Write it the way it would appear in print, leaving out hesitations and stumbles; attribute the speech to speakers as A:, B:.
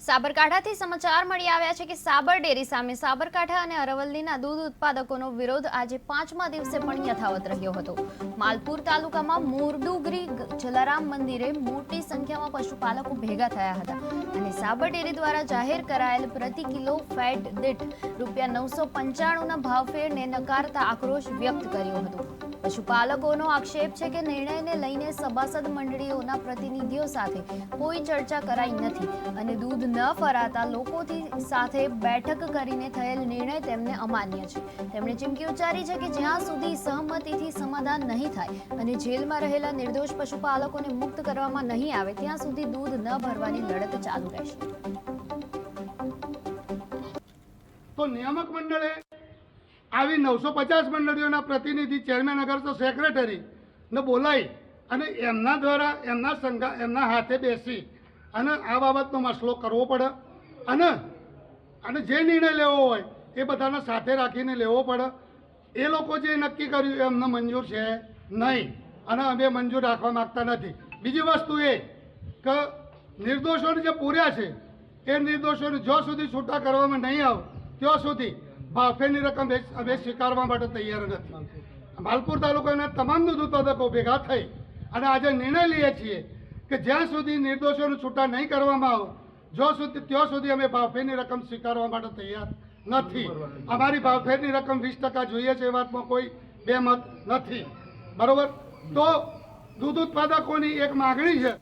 A: સાબરકાંઠાથી સમાચાર મળી આવ્યા છે કે સાબર ડેરી સામે સાબરકાંઠા અને અરવલ્લીના દૂધ ઉત્પાદકોનો વિરોધ આજે 5મા દિવસે પણ યથાવત રહ્યો હતો। માલપુર તાલુકામાં મોરડુગરી જલારામ મંદિરે મોટી સંખ્યામાં પશુપાલકો ભેગા થયા હતા અને સાબર ડેરી દ્વારા જાહેર કરાયેલ પ્રતિ કિલો ફેટ દીઠ ₹995ના ભાવફેરને નકારતા આક્રોશ વ્યક્ત કર્યો હતો। પશુપાલકોનો આક્ષેપ છે કે નિર્ણયને લઈને સભાસદ મંડળીઓના પ્રતિનિધિઓ સાથે કોઈ ચર્ચા કરાઈ નથી અને દૂધ ન ફરાતા લોકોથી સાથે બેઠક કરીને થયેલ નિર્ણય તેમને અમાન્ય છે। તેમણે ચીમકી ઉચ્ચારી છે કે જ્યાં સુધી સહમતિથી સમાધાન નહીં થાય અને જેલમાં રહેલા નિર્દોષ પશુપાલકોને મુક્ત કરવામાં નહીં આવે ત્યાં સુધી દૂધ ન ભરવાની લડત ચાલુ રહેશે।
B: તો નિયામક મંડળે આવી 950 મંડળીઓના પ્રતિનિધિ ચેરમેન અગર તો સેક્રેટરી ને બોલાવી અને એમના દ્વારા એમના હાથે બેસી અને આ બાબતનો મસલો કરવો પડે અને જે નિર્ણય લેવો હોય એ બધાને સાથે રાખીને લેવો પડે। એ લોકો જે નક્કી કર્યું એ અમને મંજૂર છે નહીં અને અમે મંજૂર રાખવા માગતા નથી। બીજી વસ્તુ એ કે નિર્દોષોને જે પૂર્યા છે એ નિર્દોષોને જ્યાં સુધી છૂટા કરવામાં નહીં આવે ત્યાં સુધી ભાવફેરની રકમ અમે સ્વીકારવા માટે તૈયાર નથી। માલપુર તાલુકાના તમામ દૂધ ઉત્પાદકો ભેગા થઈ અને આજે નિર્ણય લઈએ છીએ કે જ્યાં સુધી નિર્દોષોને છૂટા નહીં કરવામાં આવે ત્યાં સુધી અમે ભાવફેરની રકમ સ્વીકારવા માટે તૈયાર નથી। અમારી ભાવફેરની રકમ 20% જોઈએ છે એ વાતમાં કોઈ બેમત નથી, બરોબર। તો દૂધ ઉત્પાદકોની એક માગણી છે